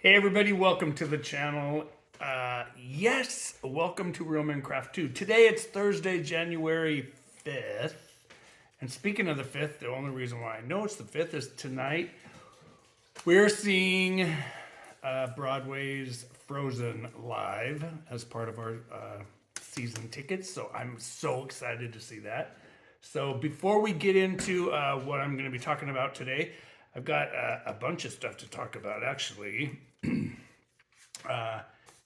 Hey everybody, welcome to the channel. Yes, welcome to Real Minecraft 2. Today it's Thursday, January 5th. And speaking of the 5th, the only reason why I know it's the 5th is tonight we're seeing Broadway's Frozen live as part of our season tickets. So I'm so excited to see that. So before we get into what I'm going to be talking about today, I've got a bunch of stuff to talk about actually.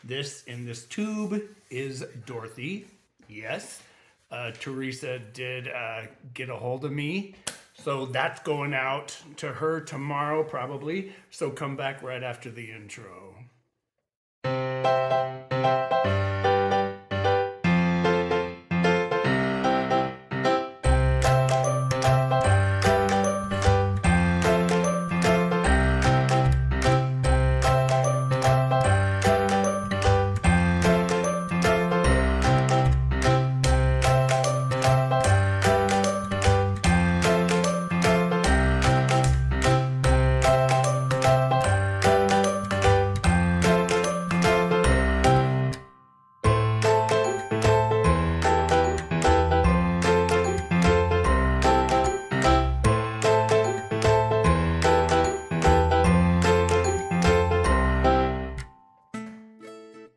This in this tube is Dorothy. Yes, Teresa did get a hold of me. So that's going out to her tomorrow probably. So come back right after the intro.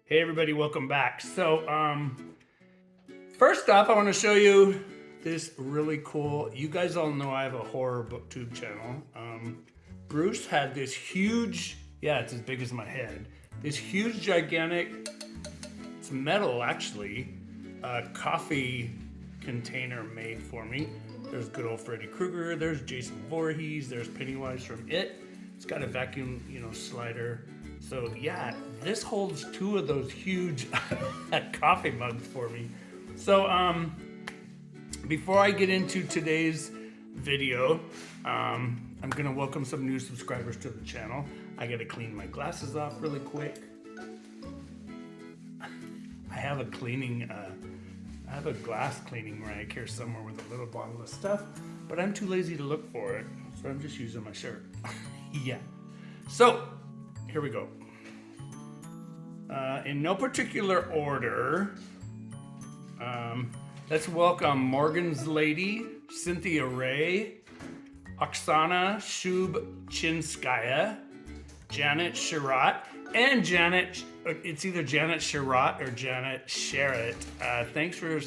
Hey everybody, welcome back. So first off, I want to show you this really cool, you guys all know I have a horror booktube channel. Bruce had this huge, yeah, it's as big as my head, this huge gigantic, it's metal actually, coffee container made for me. There's good old Freddy Krueger, there's Jason Voorhees, there's Pennywise from It. It's got a vacuum, slider. So yeah, this holds two of those huge coffee mugs for me. So before I get into today's video, I'm gonna welcome some new subscribers to the channel. I gotta clean my glasses off really quick. I have a glass cleaning rag here somewhere with a little bottle of stuff, but I'm too lazy to look for it, so I'm just using my shirt. Yeah. So here we go. In no particular order, let's welcome Morgan's Lady, Cynthia Ray, Oksana Shubchinskaya, Janet Sherratt, and it's either Janet Sherratt or Janet Sherratt. Thanks for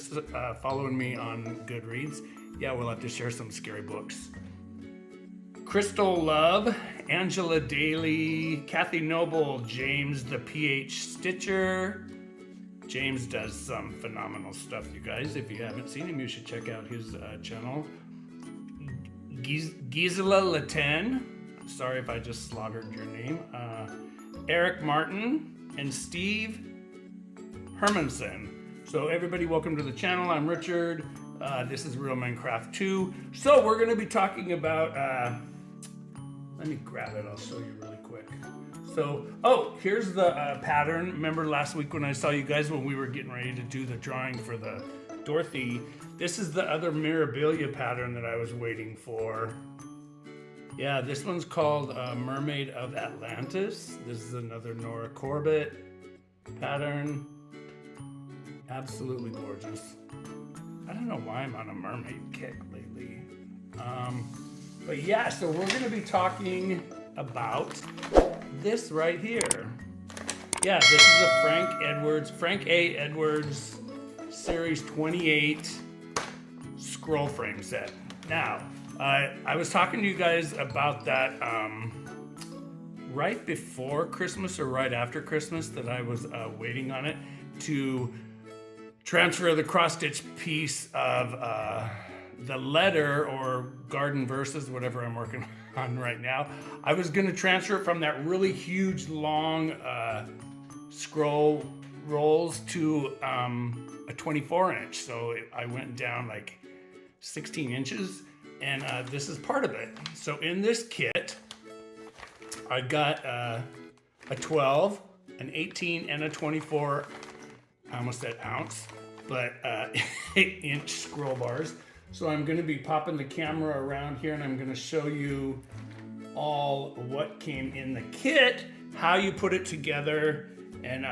following me on Goodreads. Yeah, we'll have to share some scary books. Crystal Love, Angela Daly, Kathy Noble, James the PH Stitcher. James does some phenomenal stuff, you guys. If you haven't seen him, you should check out his channel. Gisela Laten, sorry if I just slaughtered your name. Eric Martin and Steve Hermanson. So everybody, welcome to the channel. I'm Richard. This is Real Minecraft 2. So we're going to be talking about... let me grab it, I'll show you really quick. So, here's the pattern. Remember last week when I saw you guys when we were getting ready to do the drawing for the Dorothy? This is the other Mirabilia pattern that I was waiting for. Yeah, this one's called Mermaid of Atlantis. This is another Nora Corbett pattern. Absolutely gorgeous. I don't know why I'm on a mermaid kick lately. But yeah, so we're gonna be talking about this right here. Yeah, this is a Frank A. Edwards Series 28 scroll frame set. Now, I was talking to you guys about that right before Christmas or right after Christmas that I was waiting on it to transfer the cross-stitch piece of the letter or garden verses, whatever I'm working on right now. I was gonna transfer it from that really huge long scroll rolls to a 24 inch. So I went down like 16 inches and this is part of it. So in this kit, I got a 12, an 18 and a 24, I almost said ounce, but 8-inch scroll bars. So I'm going to be popping the camera around here and I'm going to show you all what came in the kit how you put it together, and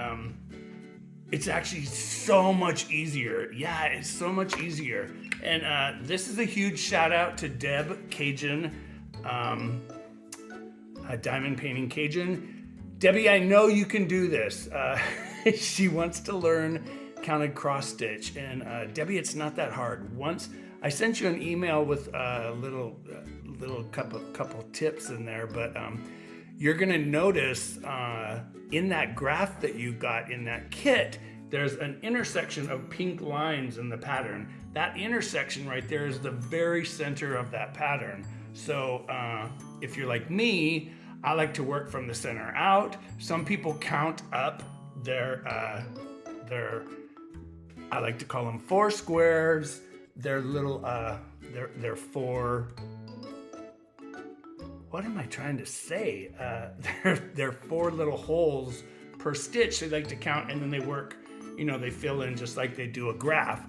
it's actually so much easier. Yeah, it's so much easier. And this is a huge shout out to Deb Cajun, Diamond Painting Cajun. Debbie, I know you can do this. She wants to learn counted cross stitch, and Debbie, it's not that hard. Once I sent you an email with a little couple tips in there, but you're gonna notice in that graph that you got in that kit, there's an intersection of pink lines in the pattern. That intersection right there is the very center of that pattern. So if you're like me, I like to work from the center out. Some people count up their I like to call them 4 squares. They're little, they're 4, what am I trying to say? They're 4 little holes per stitch. They like to count, and then they work, they fill in just like they do a graph.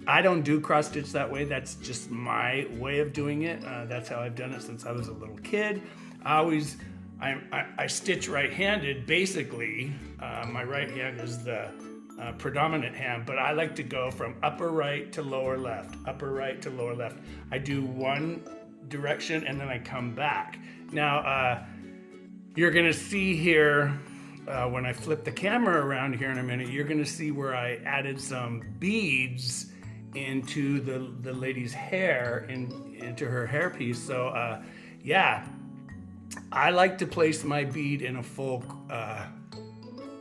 I don't do cross stitch that way. That's just my way of doing it. That's how I've done it since I was a little kid. I stitch right-handed. Basically, my right hand is the predominant hand, but I like to go from upper right to lower left, upper right to lower left. I do one direction and then I come back. Now, you're gonna see here, when I flip the camera around here in a minute, you're gonna see where I added some beads into the lady's hair, into her hairpiece. So yeah, I like to place my bead in a full, I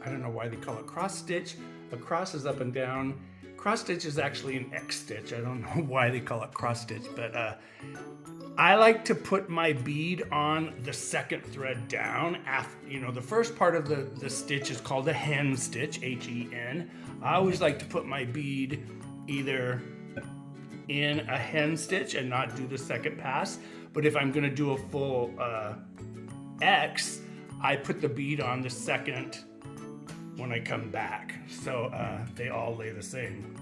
don't know why they call it cross stitch. A cross is up and down. Cross stitch is actually an X stitch. I don't know why they call it cross stitch, but I like to put my bead on the second thread down. After, the first part of the stitch is called a hen stitch, H-E-N. I always like to put my bead either in a hen stitch and not do the second pass, but if I'm gonna do a full X, I put the bead on the second when I come back. So they all lay the same.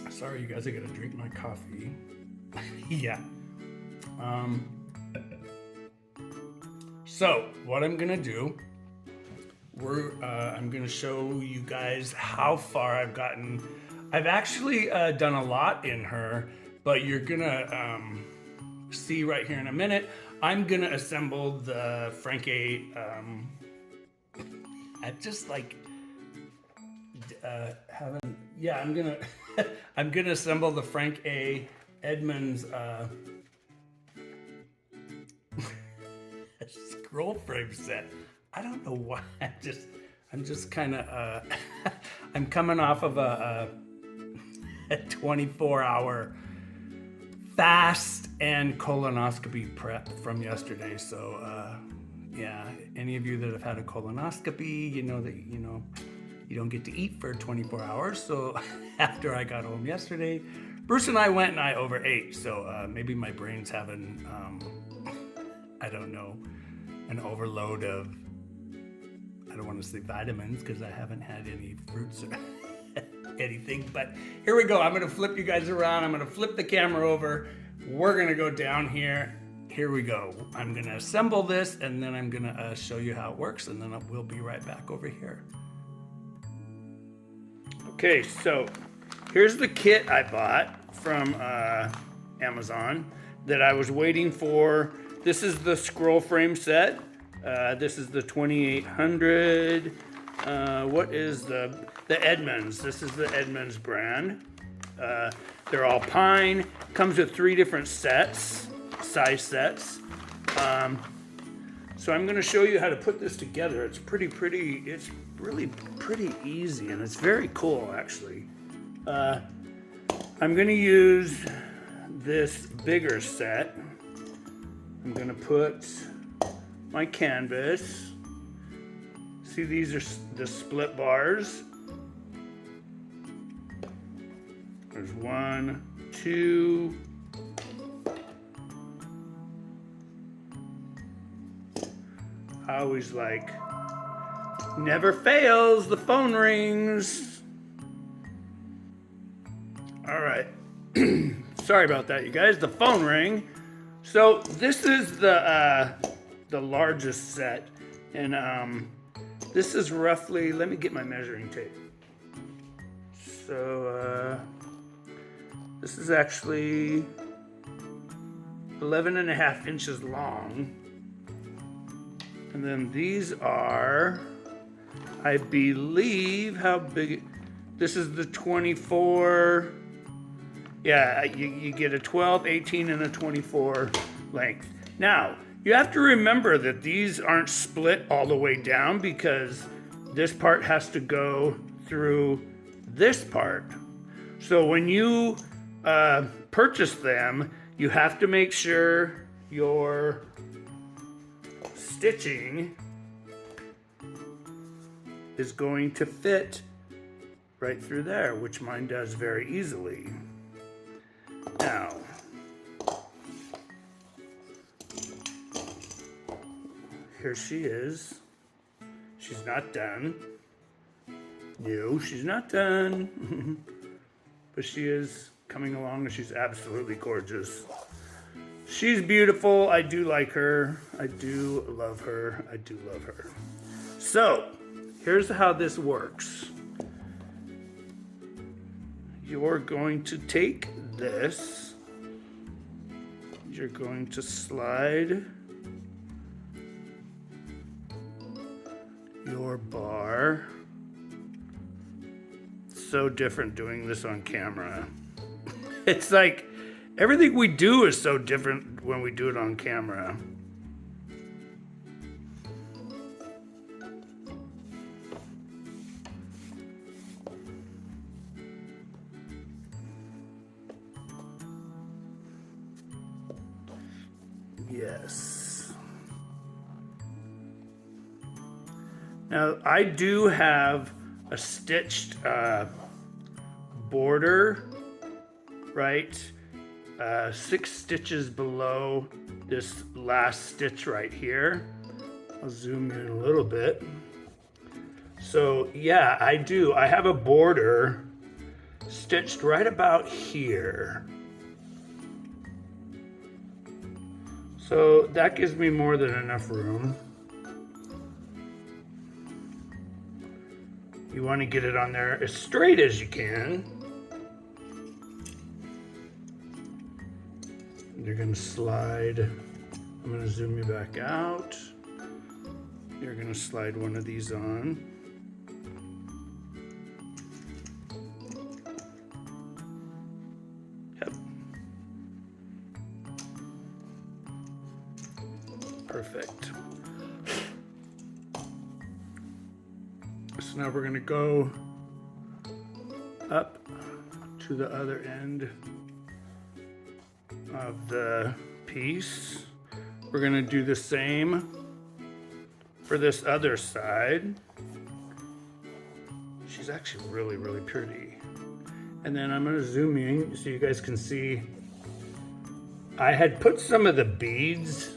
Sorry, you guys, I gotta drink my coffee. Yeah. So what I'm gonna do, I'm gonna show you guys how far I've gotten. I've actually done a lot in her, but you're gonna see right here in a minute. I'm gonna assemble the Frank A. I just like having. Yeah, I'm gonna I'm gonna assemble the Frank A. Edmonds scroll frame set. I don't know why. I'm just kind of I'm coming off of a 24-hour fast and colonoscopy prep from yesterday. So yeah, any of you that have had a colonoscopy, you know that you don't get to eat for 24 hours. So after I got home yesterday, Bruce and I went and I overate. So maybe my brain's having I don't know, an overload of, I don't want to say vitamins because I haven't had any fruits or anything, but here we go. I'm going to flip you guys around. I'm going to flip the camera over. We're going to go down here. Here we go. I'm going to assemble this and then I'm going to show you how it works, and then we'll be right back over here. Okay, so here's the kit I bought from Amazon that I was waiting for. This is the scroll frame set. This is the 2800. What is the Edmonds? This is the Edmonds brand. They're all pine. Comes with 3 different sets, size sets. So I'm going to show you how to put this together. It's pretty. It's really pretty easy, and it's very cool actually. I'm going to use this bigger set. I'm going to put my canvas. See, these are the split bars. There's 1, 2. I always like, never fails, the phone rings. All right. Sorry about that, you guys. The phone rang. So this is the largest set, and this is roughly, let me get my measuring tape. So this is actually 11.5 inches long. And then these are, I believe, how big, this is the 24, yeah, you get a 12, 18, and a 24 length. Now, you have to remember that these aren't split all the way down because this part has to go through this part. So when you purchase them, you have to make sure your stitching is going to fit right through there, which mine does very easily. Now, here she is. She's not done. No, she's not done. But she is coming along and she's absolutely gorgeous. She's beautiful. I do like her. I do love her. I do love her. So, here's how this works. You're going to take this. You're going to slide your bar. So different doing this on camera. It's like everything we do is so different when we do it on camera. Yes. Now I do have a stitched border, right? 6 stitches below this last stitch right here. I'll zoom in a little bit. So yeah, I do. I have a border stitched right about here. So that gives me more than enough room. You want to get it on there as straight as you can. You're going to slide, I'm going to zoom you back out. You're going to slide one of these on. Yep. Perfect. So now we're going to go up to the other end of the piece. We're going to do the same for this other side. She's actually really, really pretty. And then I'm going to zoom in so you guys can see. I had put some of the beads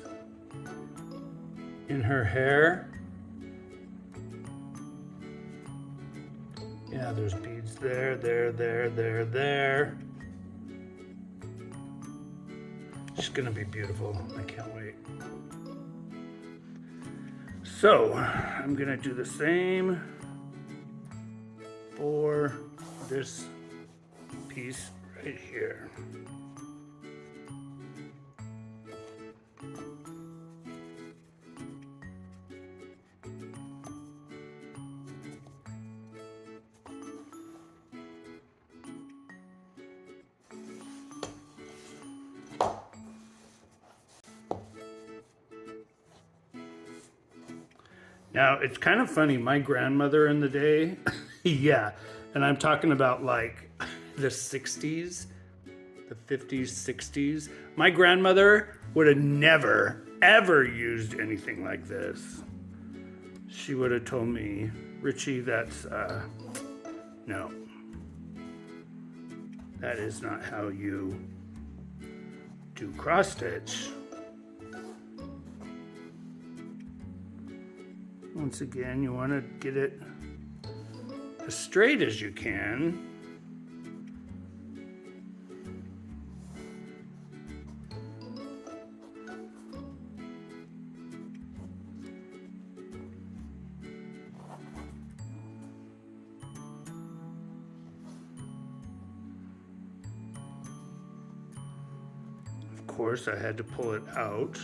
in her hair. Yeah, there's beads there, there. It's gonna be beautiful. I can't wait. So, I'm gonna do the same for this piece right here. Now, it's kind of funny, my grandmother in the day, yeah, and I'm talking about like the 60s, the 50s, 60s. My grandmother would have never, ever used anything like this. She would have told me, Richie, that's, no. That is not how you do cross stitch. Once again, you want to get it as straight as you can. course, I had to pull it out.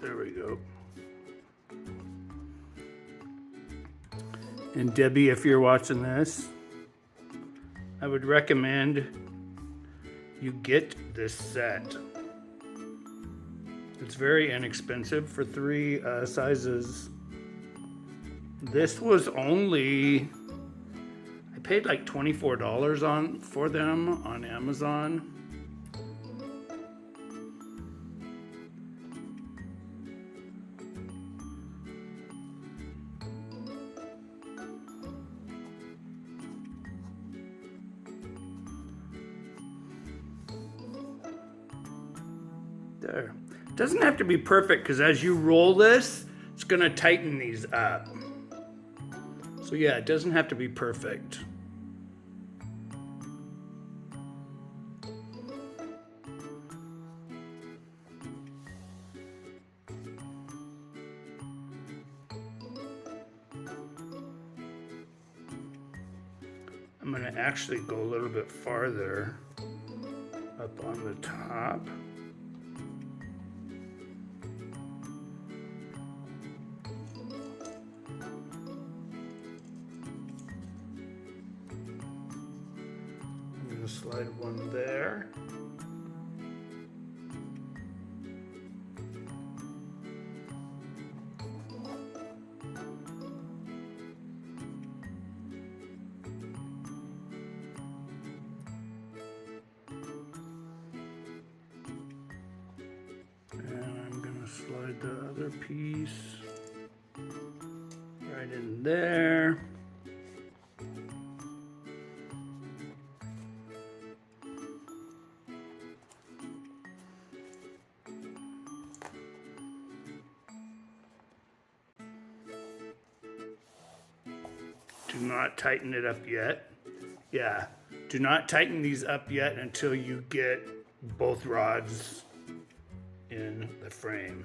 There we go. And Debbie, if you're watching this, I would recommend you get this set. It's very inexpensive for 3 sizes. This was only, I paid like $24 for them on Amazon. There. It doesn't have to be perfect because as you roll this, it's going to tighten these up. So yeah, it doesn't have to be perfect. I'm going to actually go a little bit farther up on the top. Slide one there. And I'm going to slide the other piece right in there. Do not tighten it up yet. Yeah, do not tighten these up yet until you get both rods in the frame.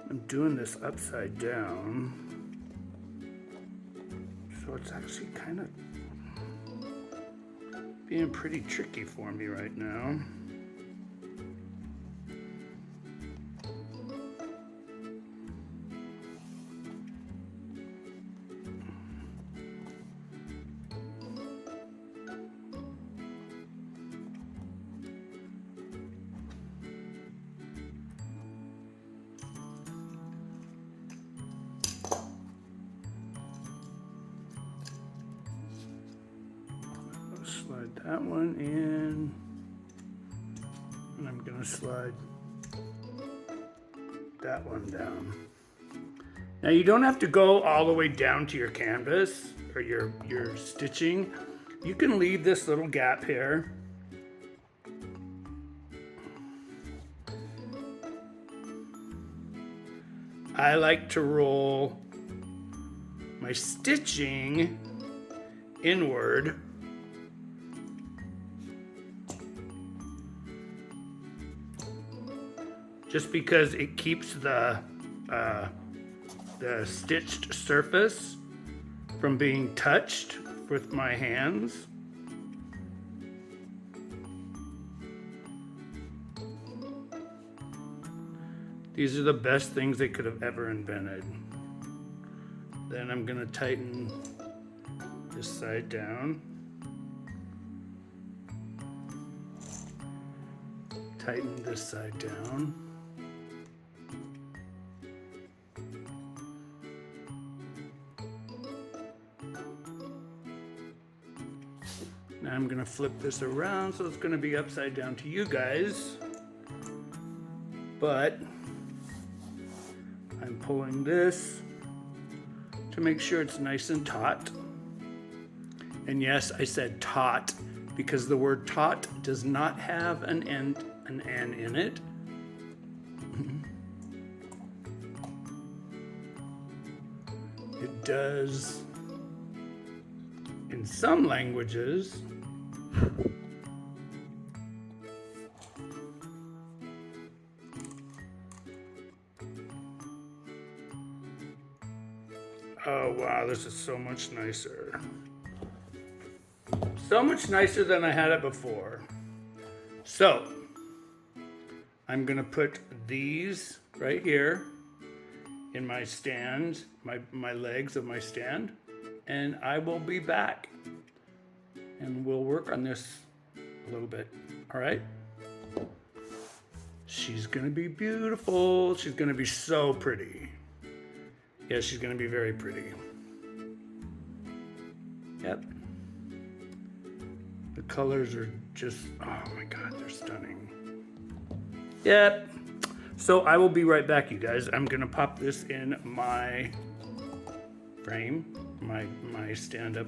I'm doing this upside down, so it's actually kind of being pretty tricky for me right now. Slide that one in, and I'm going to slide that one down. Now you don't have to go all the way down to your canvas or your stitching. You can leave this little gap here. I like to roll my stitching inward. Just because it keeps the stitched surface from being touched with my hands. These are the best things they could have ever invented. Then I'm going to tighten this side down. Tighten this side down. Now I'm going to flip this around so it's going to be upside down to you guys. But I'm pulling this to make sure it's nice and taut. And yes, I said taut because the word taut does not have an N in it. It does in some languages. Oh wow, this is so much nicer. So much nicer than I had it before. So, I'm gonna put these right here in my stand, my legs of my stand, and I will be back. And we'll work on this a little bit, all right? She's gonna be beautiful. She's gonna be so pretty. Yeah, she's gonna be very pretty. Yep. The colors are just, oh my God, they're stunning. Yep. So I will be right back, you guys. I'm gonna pop this in my frame, my stand-up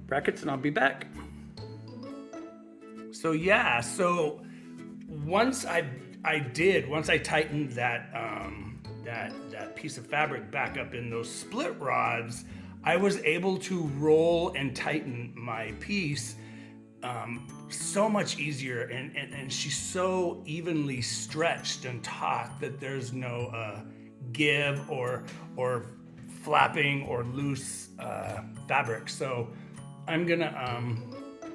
brackets, and I'll be back. So yeah, so once I tightened that that piece of fabric back up in those split rods, I was able to roll and tighten my piece so much easier, and she's so evenly stretched and taut that there's no give or flapping or loose fabric. So I'm gonna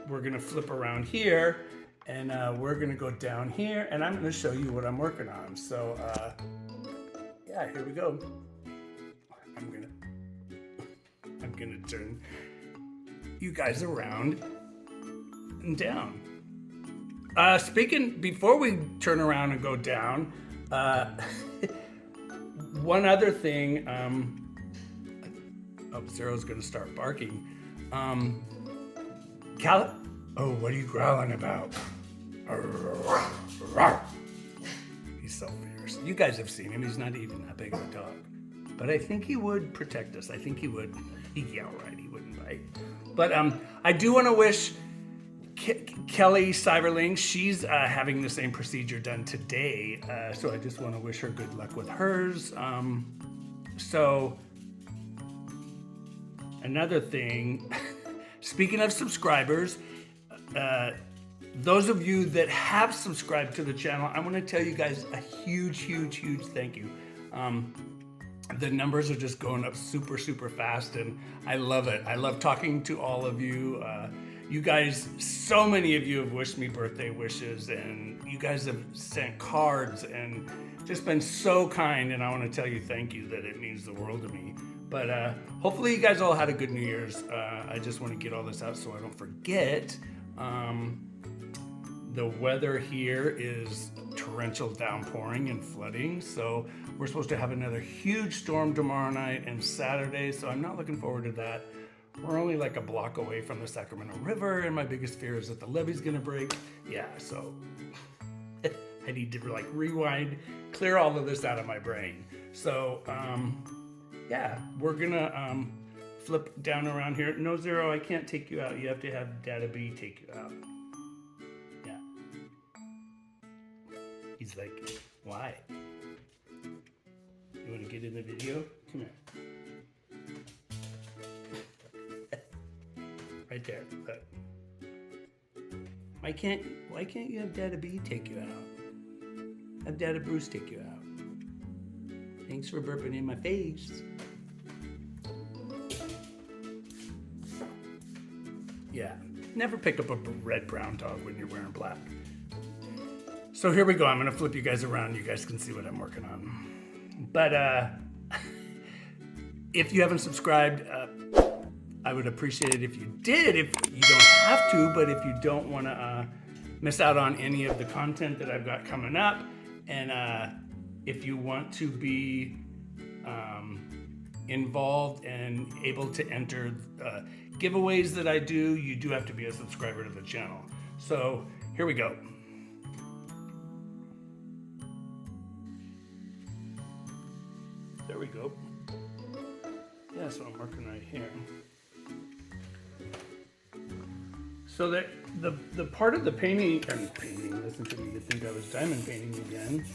we're gonna flip around here, and we're gonna go down here, and I'm gonna show you what I'm working on. So yeah, here we go. I'm gonna turn you guys around and down. Before we turn around and go down, one other thing, oh, Zero's gonna start barking. Oh, what are you growling about? He's so fierce. You guys have seen him. He's not even that big of a dog. But I think he would protect us. I think he would. Yeah, right, he wouldn't bite. But I do want to wish Kelly Cyberling, she's having the same procedure done today. So I just want to wish her good luck with hers. So another thing, speaking of subscribers, those of you that have subscribed to the channel, I want to tell you guys a huge thank you. The numbers are just going up super fast, and I love it. I love talking to all of you. You guys, so many of you have wished me birthday wishes, and you guys have sent cards and just been so kind, and I want to tell you thank you, that it means the world to me. But hopefully you guys all had a good New Year's. I just want to get all this out so I don't forget. The weather here is torrential downpouring and flooding, so we're supposed to have another huge storm tomorrow night and Saturday, so I'm not looking forward to that. We're only like a block away from the Sacramento River, and my biggest fear is that the levee's gonna break. Yeah, so I need to like rewind, clear all of this out of my brain. So yeah, we're gonna flip down around here. No, Zero, I can't take you out. You have to have Dada B take you out. Yeah. He's like, why? You wanna get in the video? Come here. Right there, look. Why can't you have Dada B take you out? Have Dada Bruce take you out. Thanks for burping in my face. Yeah, never pick up a red-brown dog when you're wearing black. So here we go. I'm gonna flip you guys around. You guys can see what I'm working on. But if you haven't subscribed, I would appreciate it if you did. If you don't have to, but if you don't want to miss out on any of the content that I've got coming up, and if you want to be involved and able to enter giveaways that I do, you do have to be a subscriber to the channel. So here we go. There we go. Yeah, so I'm working right here. So the part of the painting, listen to me, you think I was diamond painting again.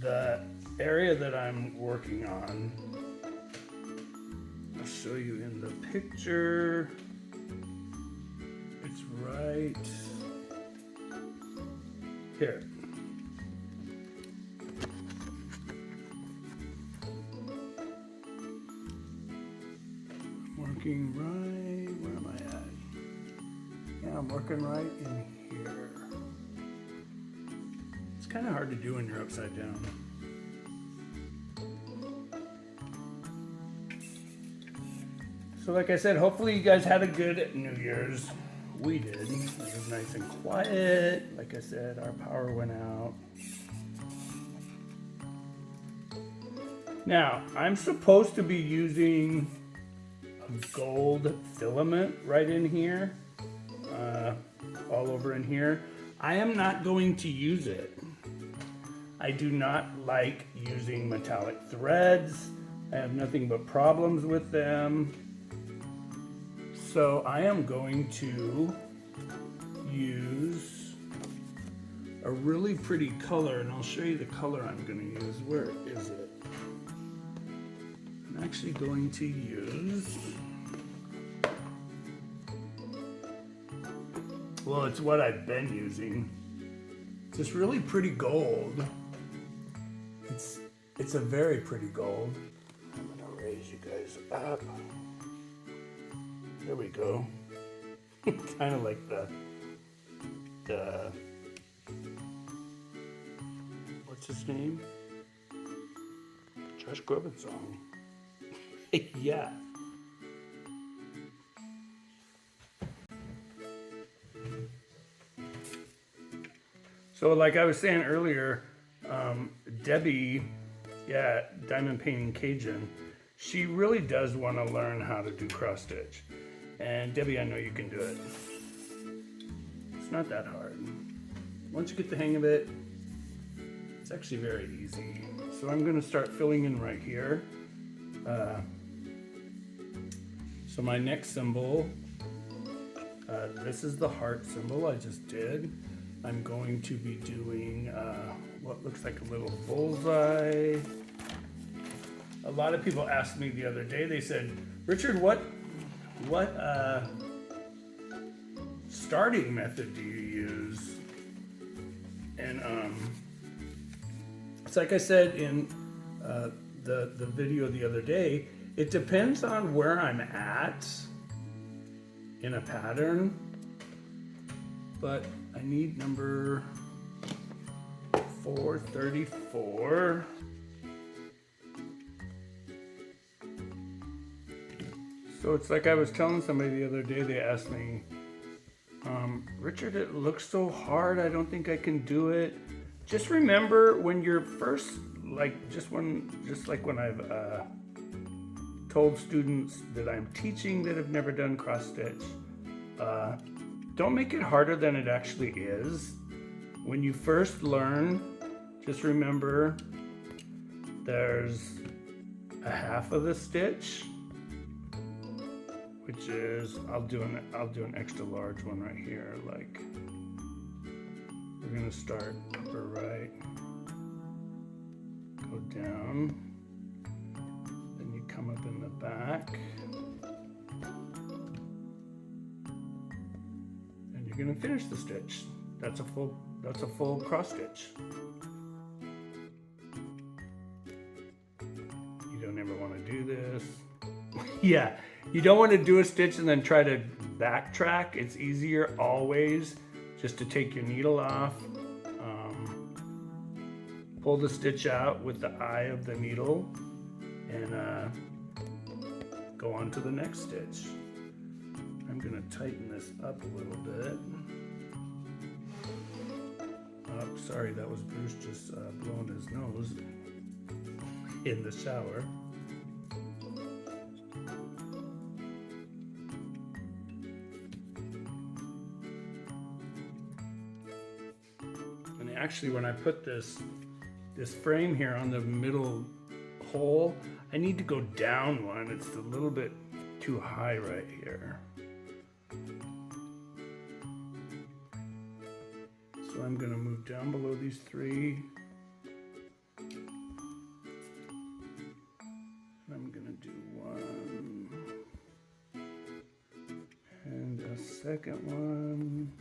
The area that I'm working on, I'll show you in the picture. It's right here. working right, where am I at? Yeah, I'm working right in here. It's kind of hard to do when you're upside down. So like I said, hopefully you guys had a good New Year's. We did. It was nice and quiet. Like I said, our power went out. Now, I'm supposed to be using a gold filament right in here, all over in here. I am not going to use it. I do not like using metallic threads. I have nothing but problems with them. So I am going to use a really pretty color, and I'll show you the color I'm going to use. Where is it? I'm actually going to use, well, it's what I've been using. It's this really pretty gold. It's a very pretty gold. I'm going to raise you guys up. There we go. Kind of like the what's his name? Josh Groban song. Yeah. So like I was saying earlier, Debbie, yeah, Diamond Painting Cajun, she really does want to learn how to do cross stitch. And Debbie, I know you can do it. It's not that hard. Once you get the hang of it, it's actually very easy. So I'm going to start filling in right here. So my next symbol, this is the heart symbol I just did. I'm going to be doing what looks like a little bullseye. A lot of people asked me the other day, they said, Richard, what starting method do you use? And it's like I said in the video the other day, it depends on where I'm at in a pattern, but I need number 434. So it's like I was telling somebody the other day, they asked me, Richard, it looks so hard, I don't think I can do it. Just remember when you're first, just like when I've told students that I'm teaching that have never done cross stitch, don't make it harder than it actually is. When you first learn, just remember there's a half of the stitch, which is, I'll do an extra large one right here. Like, we're gonna start upper right, go down, then you come up in the back, and you're gonna finish the stitch. That's a full cross stitch. You don't ever want to do this. Yeah, you don't want to do a stitch and then try to backtrack. It's easier always just to take your needle off, pull the stitch out with the eye of the needle, and go on to the next stitch. I'm going to tighten this up a little bit. Oh, sorry, that was Bruce just blowing his nose in the shower. And actually, when I put this frame here on the middle hole, I need to go down one. It's a little bit too high right here. So I'm going to move down below these three. I'm going to do one and a second one.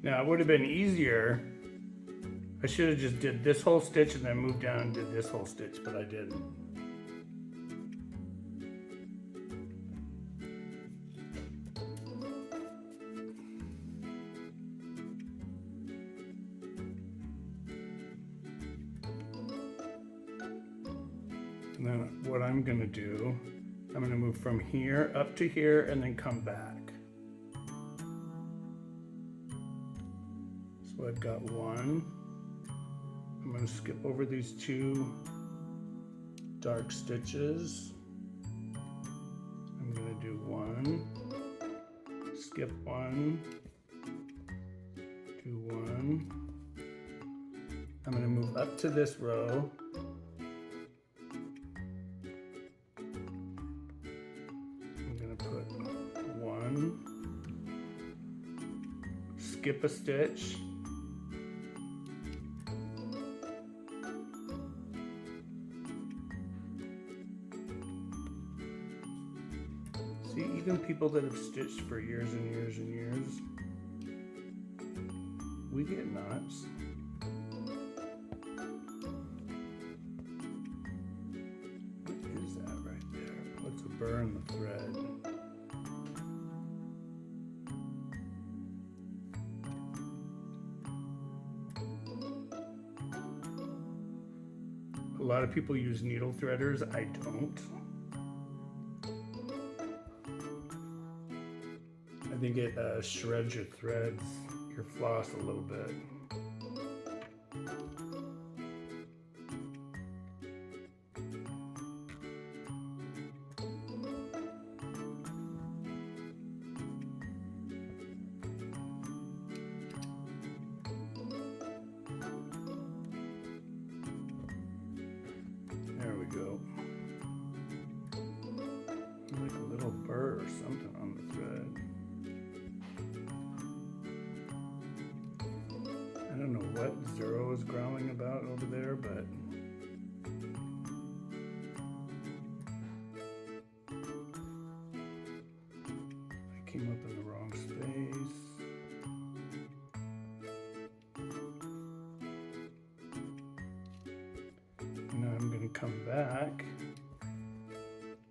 Now it would have been easier. I should have just did this whole stitch and then moved down and did this whole stitch, but I didn't. And then what I'm gonna do, I'm gonna move from here up to here and then come back. So I've got one. I'm going to skip over these two dark stitches. I'm going to do one, skip one, do one. I'm going to move up to this row. I'm going to put one, skip a stitch. See, even people that have stitched for years and years and years, we get knots. What is that right there? Let's burn the thread. A lot of people use needle threaders. I don't. I think it shreds your threads, your floss a little bit. There we go. Like a little burr or something on the thread. I don't know what Zero is growling about over there, but I came up in the wrong space. Now I'm going to come back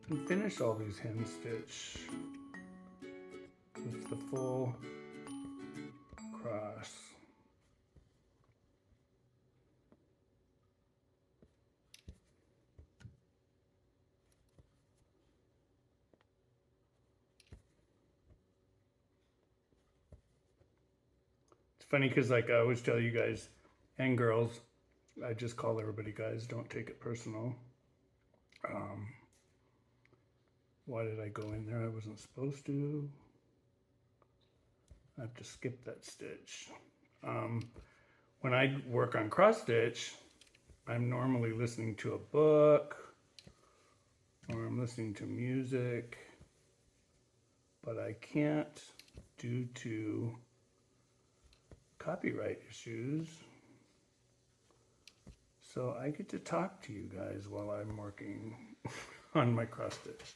and finish all these hem stitch with the full cross. It's funny because like I always tell you guys and girls, I just call everybody guys, don't take it personal. Why did I go in there? I wasn't supposed to. I have to skip that stitch. When I work on cross stitch, I'm normally listening to a book or I'm listening to music, but I can't due to copyright issues. So I get to talk to you guys while I'm working on my cross stitch.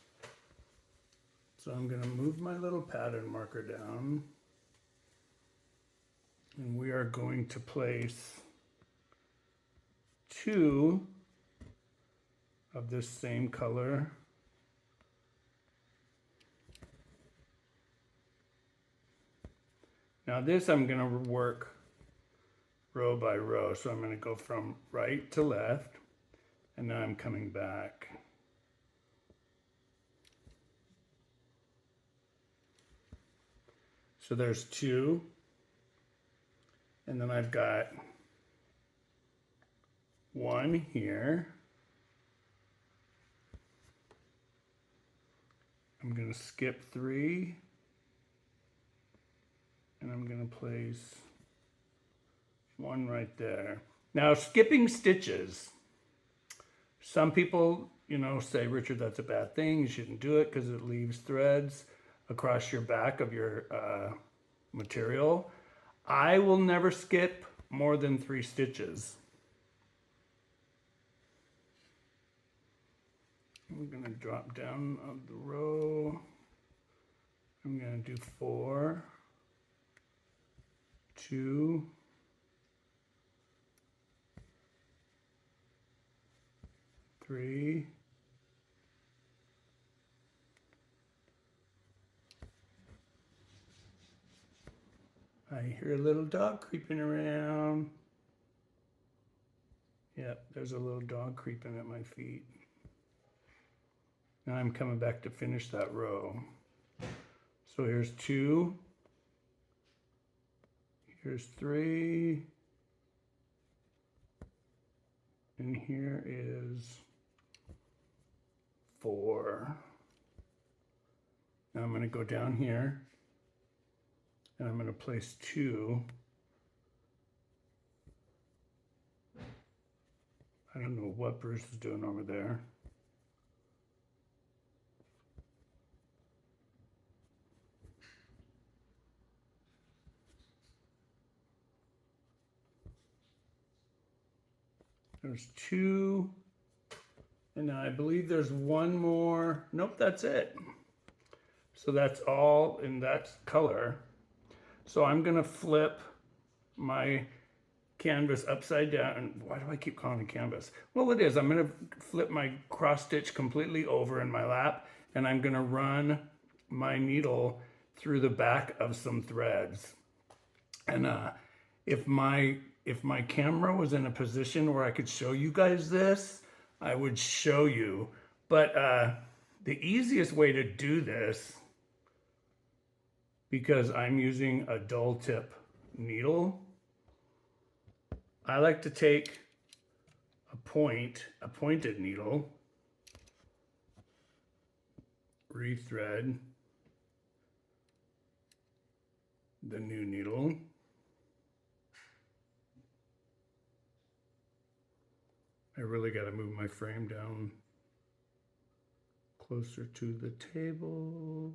So I'm going to move my little pattern marker down and we are going to place two of this same color now this I'm going to work row by row, so I'm going to go from right to left and now I'm coming back. So there's two, and then I've got one here. I'm going to skip three, and I'm going to place one right there. Now skipping stitches, some people, you know, say, Richard, that's a bad thing. You shouldn't do it because it leaves threads across your back of your material. I will never skip more than 3 stitches. I'm going to drop down of the row. I'm going to do 4, 2, 3, I hear a little dog creeping around. Yep, there's a little dog creeping at my feet. Now I'm coming back to finish that row. So here's 2, here's 3, and here is 4. Now I'm going to go down here, and I'm going to place 2. I don't know what Bruce is doing over there. There's 2, and I believe there's 1 more. Nope, that's it. So that's all in that color. So I'm gonna flip my canvas upside down. Why do I keep calling it canvas? Well, it is. I'm gonna flip my cross stitch completely over in my lap, and I'm gonna run my needle through the back of some threads. And if my camera was in a position where I could show you guys this, I would show you. But the easiest way to do this, because I'm using a dull tip needle, I like to take a pointed needle, rethread the new needle, I really got to move my frame down closer to the table.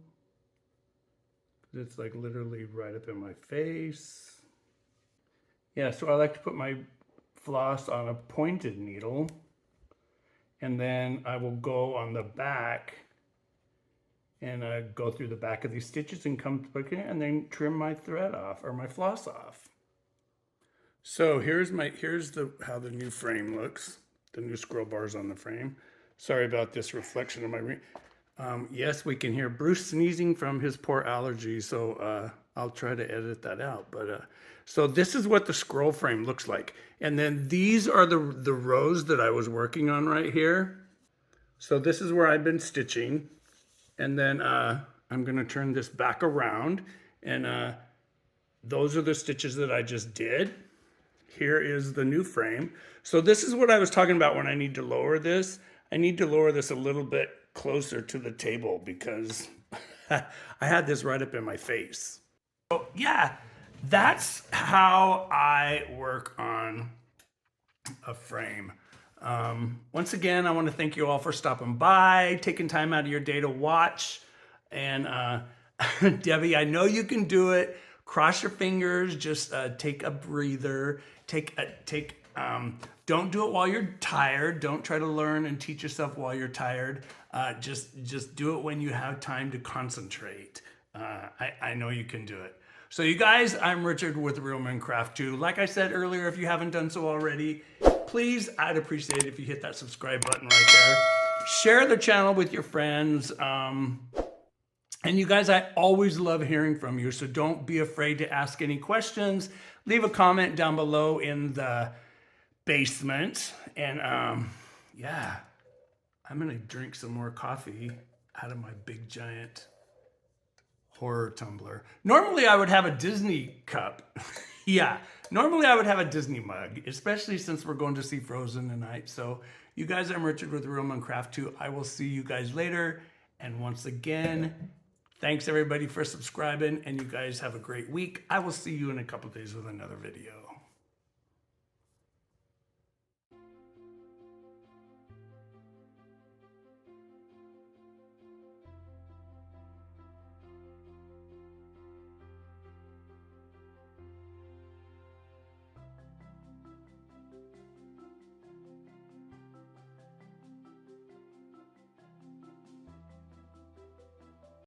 It's like literally right up in my face. Yeah, so I like to put my floss on a pointed needle, and then I will go on the back and go through the back of these stitches and come back in and then trim my thread off, or my floss off. So here's how the new frame looks. The new scroll bars on the frame. Sorry about this reflection of my ring. Yes, we can hear Bruce sneezing from his poor allergies, so I'll try to edit that out. But so this is what the scroll frame looks like. And then these are the rows that I was working on right here. So this is where I've been stitching. And then I'm gonna turn this back around, and those are the stitches that I just did. Here is the new frame. So this is what I was talking about when I need to lower this. I need to lower this a little bit closer to the table because I had this right up in my face. So yeah, that's how I work on a frame. Once again, I want to thank you all for stopping by, taking time out of your day to watch. And Debbie, I know you can do it. Cross your fingers, just take a breather, don't do it while you're tired. Don't try to learn and teach yourself while you're tired. Just do it when you have time to concentrate. I know you can do it. So you guys, I'm Richard with Real Men Craft 2. Like I said earlier, if you haven't done so already, please, I'd appreciate it if you hit that subscribe button right there. Share the channel with your friends. And you guys, I always love hearing from you, so don't be afraid to ask any questions. Leave a comment down below in the basement. And yeah, I'm gonna drink some more coffee out of my big giant horror tumbler. Normally I would have a Disney cup. Yeah, normally I would have a Disney mug, especially since we're going to see Frozen tonight. So you guys, I'm Richard with Real Men Craft 2. I will see you guys later. And once again, thanks everybody for subscribing, and you guys have a great week. I will see you in a couple days with another video.